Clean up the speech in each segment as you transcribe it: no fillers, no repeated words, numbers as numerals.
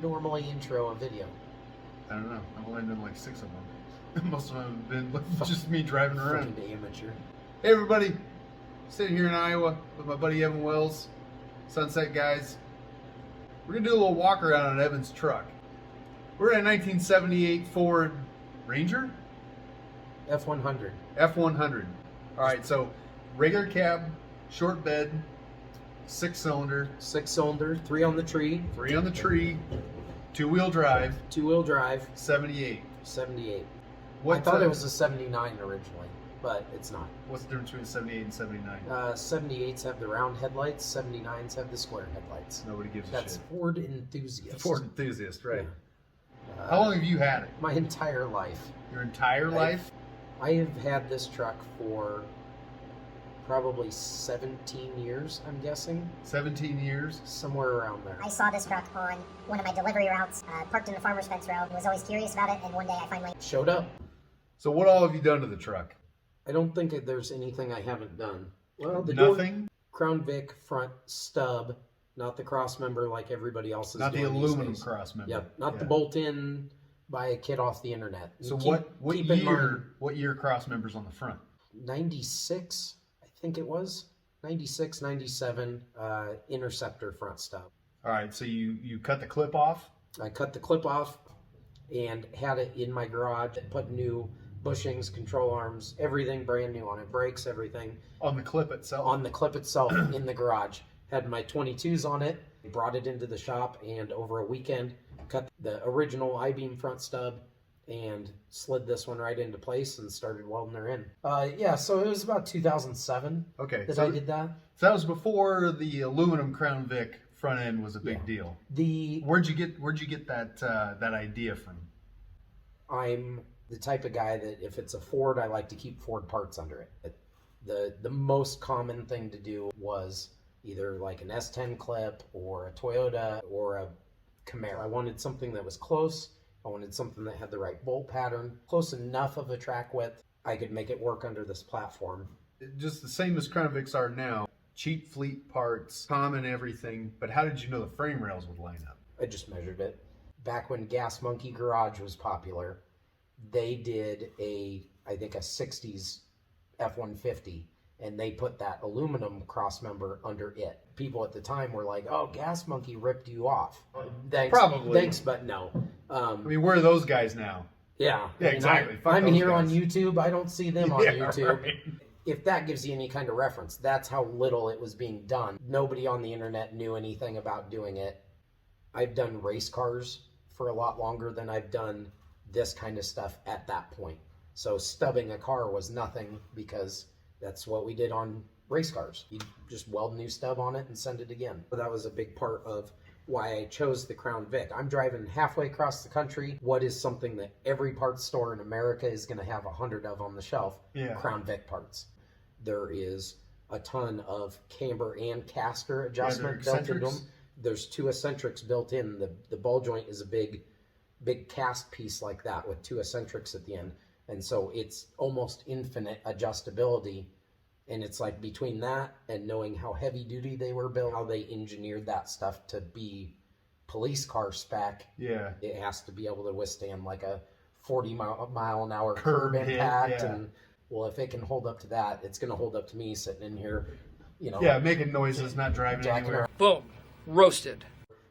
normally intro a video? I don't know. I've only done like 6 of them. Most of them have been just me driving around. Fucking amateur. Hey everybody, sitting here in Iowa with my buddy Evanwells, Sunset guys. We're gonna do a little walk around on Evan's truck. We're in a 1978 Ford Ranger? F100. F100. Alright, so regular cab, short bed, 6-cylinder. 6-cylinder, 3 on the tree. 3 on the tree, 2-wheel drive. 2-wheel drive. 78. 78. What, I thought it was a 79 originally, but it's not. What's the difference between 78 and 79? 78s have the round headlights, 79s have the square headlights. Nobody gives a That's shit. Ford enthusiast. Ford enthusiast, right. Yeah. How long have you had it? My entire life. Your entire life? I have had this truck for probably 17 years, I'm guessing. 17 years? Somewhere around there. I saw this truck on one of my delivery routes, parked in the farmer's fence row. I was always curious about it, and one day I finally Showed up. So what all have you done to the truck? I don't think there's anything I haven't done. Well, the Nothing? Crown Vic front stub, not the cross member like everybody else is Not the doing aluminum these days. cross member. Yep, not the bolt-in, buy a kit off the internet. So Keep in mind, what year cross members on the front? 96, I think it was. 96, 97, Interceptor front stub. All right, so you cut the clip off? I cut the clip off and had it in my garage, put new bushings, control arms, everything brand new on it, brakes, everything. On the clip itself? On the clip itself in the garage. Had my 22s on it, brought it into the shop, and over a weekend, cut the original I-beam front stub and slid this one right into place and started welding her in. Yeah, so it was about 2007 that I did that. So that was before the aluminum Crown Vic front end was a big deal. Where'd you get that idea from? I'm the type of guy that if it's a Ford, I like to keep Ford parts under it. The most common thing to do was either like an S10 clip or a Toyota or a Camaro. I wanted something that was close. I wanted something that had the right bolt pattern, close enough of a track width I could make it work under this platform. Just the same as Crown Vics are now. Cheap fleet parts, common everything, but how did you know the frame rails would line up? I just measured it. Back when Gas Monkey Garage was popular, they did I think a 60s F-150, and they put that aluminum cross member under it. People at the time were like, oh, Gas Monkey ripped you off. Probably. Thanks, but no. I mean, where are those guys now? Yeah. Yeah, exactly. I'm here on YouTube. I don't see them on YouTube. Right. If that gives you any kind of reference, that's how little it was being done. Nobody on the internet knew anything about doing it. I've done race cars for a lot longer than I've done this kind of stuff at that point. So stubbing a car was nothing because that's what we did on race cars. You just weld a new stub on it and send it again. So that was a big part of why I chose the Crown Vic. I'm driving halfway across the country. What is something that every parts store in America is going to have 100 of on the shelf? Yeah. Crown Vic parts. There is a ton of camber and caster adjustment built into them. There's 2 eccentrics built in. The ball joint is a big cast piece like that with 2 eccentrics at the end. And so it's almost infinite adjustability. And it's like between that and knowing how heavy duty they were built, how they engineered that stuff to be police car spec. Yeah. It has to be able to withstand like a 40-mile an hour curb impact. Yeah. And well, if it can hold up to that, it's going to hold up to me sitting in here, Yeah, making noises, not driving anywhere. Boom. Roasted.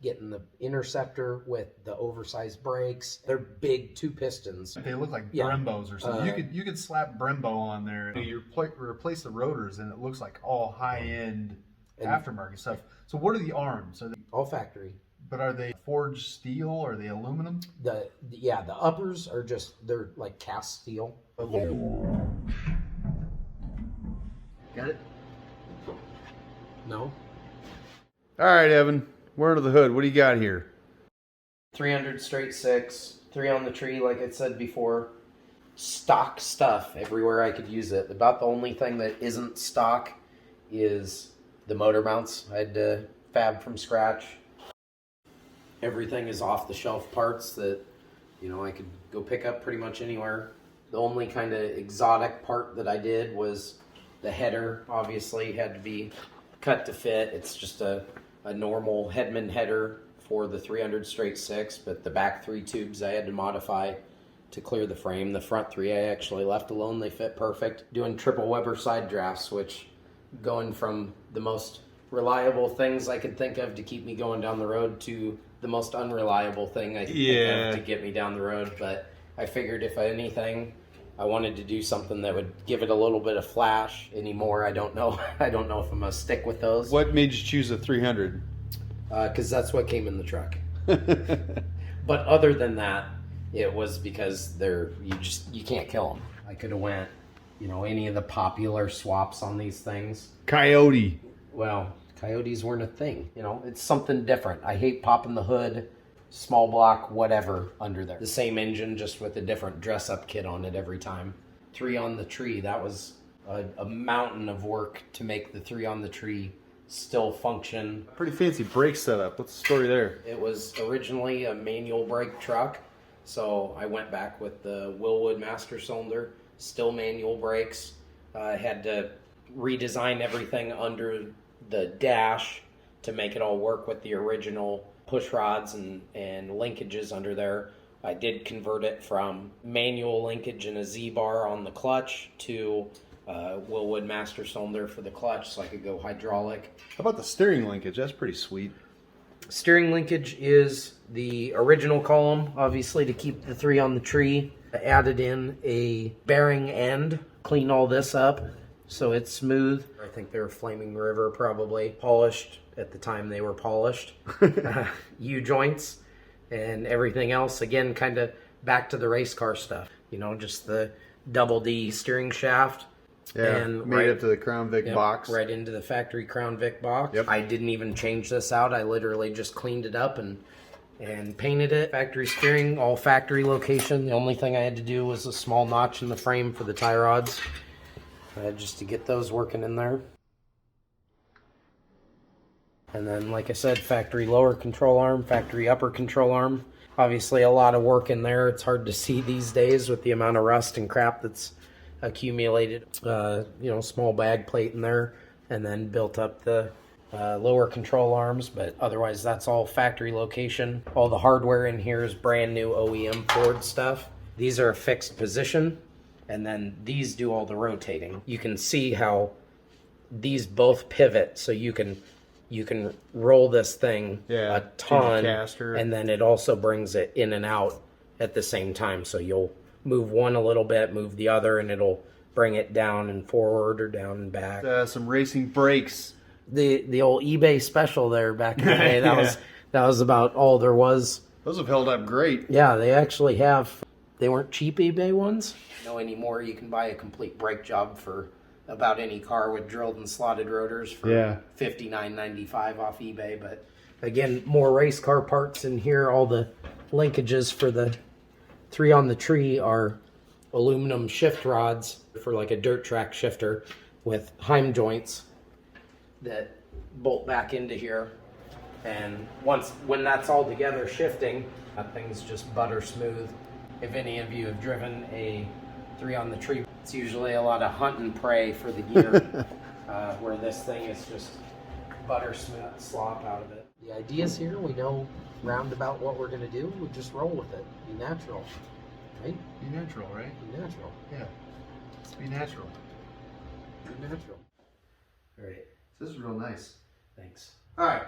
Getting the Interceptor with the oversized brakes. They're big 2 pistons. They look like Brembos or something. You could slap Brembo on there. You replace the rotors, and it looks like all high-end aftermarket stuff. So what are the arms? Are they all factory? But are they forged steel or are they aluminum? The uppers are they're like cast steel. Got it? No. All right, Evan. We're under the hood. What do you got here? 300 straight 6, 3 on the tree, like I said before. Stock stuff everywhere I could use it. About the only thing that isn't stock is the motor mounts. I had to fab from scratch. Everything is off-the-shelf parts that, I could go pick up pretty much anywhere. The only kind of exotic part that I did was the header. Obviously had to be cut to fit. It's just a normal Headman header for the 300 straight 6, but the back 3 tubes I had to modify to clear the frame. The front 3 I actually left alone. They fit perfect. Doing triple Weber side drafts, which going from the most reliable things I could think of to keep me going down the road to the most unreliable thing I could think of to get me down the road. But I figured if anything, I wanted to do something that would give it a little bit of flash. Anymore, I don't know. I don't know if I'm gonna stick with those. What made you choose a 300? Because that's what came in the truck. But other than that, it was because you can't kill them. I could have went, any of the popular swaps on these things. Coyote. Well, coyotes weren't a thing. It's something different. I hate popping the hood, small block, whatever under there. The same engine, just with a different dress-up kit on it every time. 3 on the tree. That was a mountain of work to make the 3 on the tree still function. Pretty fancy brake setup. What's the story there? It was originally a manual brake truck, so I went back with the Willwood master cylinder, still manual brakes. I had to redesign everything under the dash to make it all work with the original push rods and linkages under there. I did convert it from manual linkage and a Z-bar on the clutch to Willwood master cylinder for the clutch, so I could go hydraulic. How about the steering linkage? That's pretty sweet. Steering linkage is the original column, obviously, to keep the 3 on the tree. I added in a bearing end, clean all this up so it's smooth. I think they were Flaming River, probably polished at the time they were polished. U-joints and everything else, again, kind of back to the race car stuff. Just the double D steering shaft. Yeah, and made it to the Crown Vic box. Right into the factory Crown Vic box. Yep. I didn't even change this out. I literally just cleaned it up and painted it. Factory steering, all factory location. The only thing I had to do was a small notch in the frame for the tie rods, just to get those working in there. And then, like I said, factory lower control arm, factory upper control arm. Obviously a lot of work in there. It's hard to see these days with the amount of rust and crap that's accumulated. Small bag plate in there, and then built up the lower control arms, but otherwise that's all factory location. All the hardware in here is brand new OEM Ford stuff. These are a fixed position, and then these do all the rotating. You can see how these both pivot, so you can roll this thing a ton, and then it also brings it in and out at the same time. So you'll move one a little bit, move the other, and it'll bring it down and forward or down and back. Some racing brakes. The old eBay special there back in the day, that was about all there was. Those have held up great. Yeah, they actually have. They weren't cheap eBay ones. Anymore you can buy a complete brake job for about any car with drilled and slotted rotors for $59.95 off eBay. But again, more race car parts in here. All the linkages for the 3 on the tree are aluminum shift rods for like a dirt track shifter with Heim joints that bolt back into here. And when that's all together shifting, that thing's just butter smooth. If any of you have driven a 3 on the tree, it's usually a lot of hunt and prey for the gear, where this thing is just butter smooth slop out of it. The idea's here. We know roundabout what we're going to do. We just roll with it. Be natural, right? Be natural, right? Be natural. Yeah. Let's be natural. Be natural. All right. This is real nice. Thanks. All right.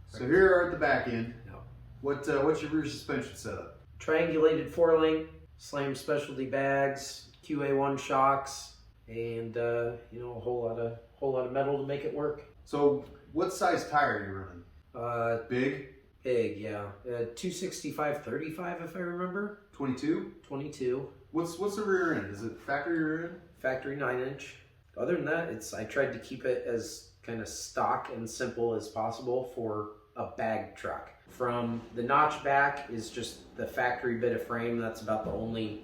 So here we are at the back end. No. What's your rear suspension setup? Triangulated 4-link, Slam specialty bags, QA1 shocks, and a whole lot of metal to make it work. So what size tire are you running? Big? Big, yeah. 265/35 if I remember. 22? 22. What's the rear end? Is it factory rear end? Factory 9-inch. Other than that, I tried to keep it as kind of stock and simple as possible for a bag truck. From the notch back is just the factory bit of frame. That's about the only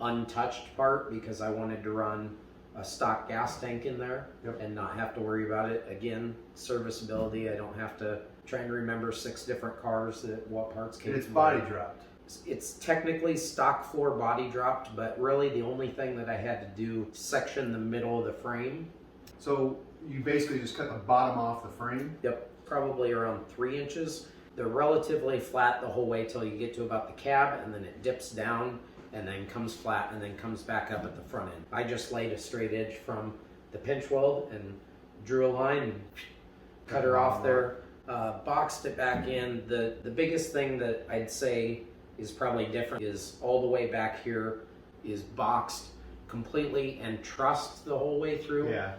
untouched part, because I wanted to run a stock gas tank in there and not have to worry about it. Again, serviceability. I don't have to try and remember 6 different cars what parts came from. It's body dropped. It's technically stock floor body dropped, but really the only thing that I had to do section the middle of the frame. So you basically just cut the bottom off the frame? Yep, probably around 3 inches. They're relatively flat the whole way till you get to about the cab, and then it dips down and then comes flat and then comes back up at the front end. I just laid a straight edge from the pinch weld and drew a line and cut her off there, boxed it back in. The biggest thing that I'd say is probably different is all the way back here is boxed completely and trussed the whole way through. Yeah.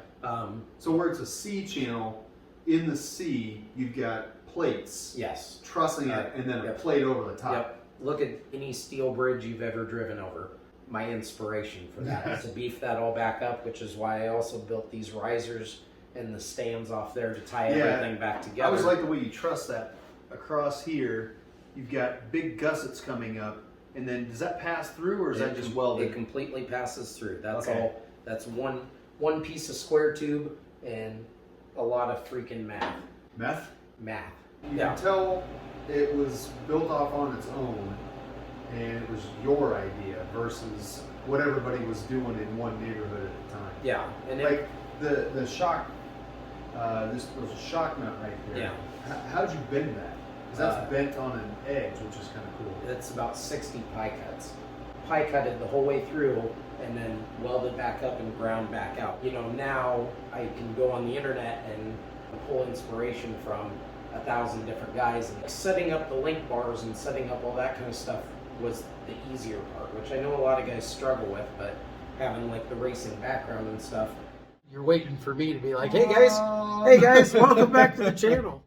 So where it's a C channel, in the C, you've got plates. Yes. Trussing it, and then a plate over the top. Yep. Look at any steel bridge you've ever driven over. My inspiration for that is to beef that all back up, which is why I also built these risers and the stands off there to tie everything back together. I always like the way you truss that. Across here, you've got big gussets coming up, and then does that pass through, or is that just welded? It completely passes through. That's Okay. all. That's one piece of square tube and a lot of freaking math. Meth? Math. You Yeah. can tell it was built off on its own, and it was your idea versus what everybody was doing in one neighborhood at the time. Yeah. And Like the shock, this was a shock nut right there. Yeah. How'd you bend that? Because that's bent on an edge, which is kind of cool. it's about 60 pie cuts. Pie cutted the whole way through and then welded back up and ground back out. You know, now I can go on the internet and pull inspiration from 1,000 different guys. And setting up the link bars and setting up all that kind of stuff was the easier part, which I know a lot of guys struggle with, but having like the racing background and stuff. You're waiting for me to be like, hey guys, welcome back to the channel.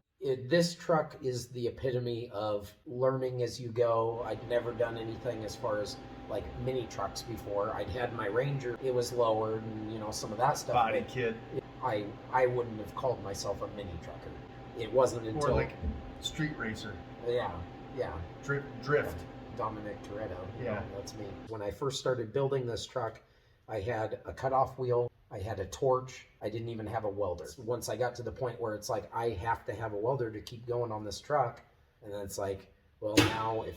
This truck is the epitome of learning as you go. I'd never done anything as far as like mini trucks before. I'd had my Ranger, it was lowered and you know, some of that stuff. Body kit. I wouldn't have called myself a mini trucker. It wasn't until... Or like street racer. Yeah. Drift. Dominic Toretto. Yeah. That's me. When I first started building this truck, I had a cutoff wheel, I had a torch, I didn't even have a welder. Once I got to the point where it's like, I have to have a welder to keep going on this truck, and then it's like, well now if...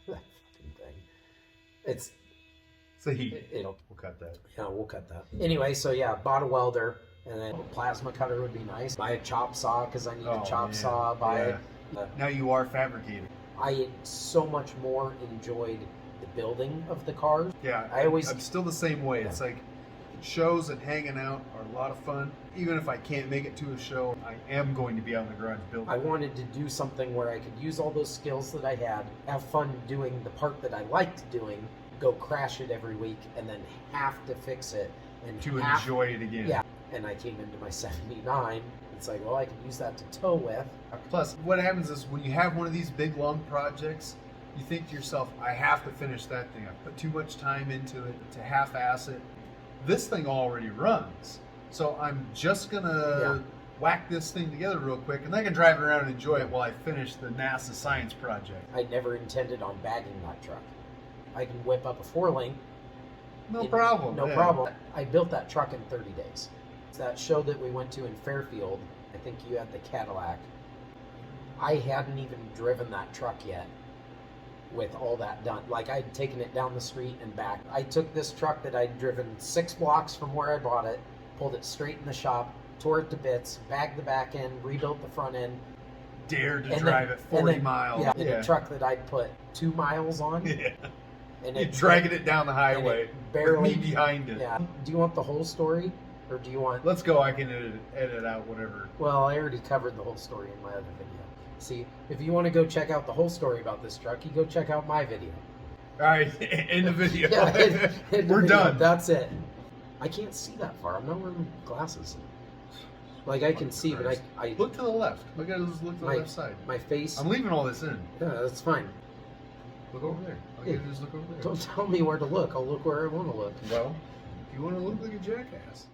that fucking thing. It's... So we'll cut that. Yeah, we'll cut that. Anyway, so yeah, bought a welder, and then a plasma cutter would be nice. Buy a chop saw, because I need a chop saw. Now you are fabricating. I so much more enjoyed the building of the cars. Yeah, I'm still the same way. It's like shows and hanging out are a lot of fun. Even if I can't make it to a show, I am going to be out in the garage building. I wanted to do something where I could use all those skills that I had, have fun doing the part that I liked doing, go crash it every week, and then have to fix it. And to enjoy it again. Yeah, and I came into my 79. It's like, well, I can use that to tow with. Plus, what happens is when you have one of these big, long projects, you think to yourself, I have to finish that thing. I put too much time into it to half-ass it. This thing already runs. So I'm just going to whack this thing together real quick, and I can drive it around and enjoy it while I finish the NASA science project. I never intended on bagging that truck. I can whip up a 4-link. No problem. No problem. I built that truck in 30 days. It's that show that we went to in Fairfield. I think you had the Cadillac. I hadn't even driven that truck yet with all that done. Like, I'd taken it down the street and back. I took this truck that I'd driven 6 blocks from where I bought it, pulled it straight in the shop, tore it to bits, bagged the back end, rebuilt the front end. Dared to drive it 40 miles. Yeah, in a truck that I'd put 2 miles on. Yeah. And you're dragging it down the highway barely, with me behind it. Yeah. Do you want the whole story? Or do you want... Let's go. I can edit out whatever. Well, I already covered the whole story in my other video. See, if you want to go check out the whole story about this truck, you go check out my video. All right, in the video. Yeah, We're done. That's it. I can't see that far. I'm not wearing glasses. Like, I can see, but I... Look to the left. Look to the left side. My face... I'm leaving all this in. Yeah, that's fine. Look over there. All you just look over there. Don't tell me where to look. I'll look where I want to look. Well, if you want to look like a jackass.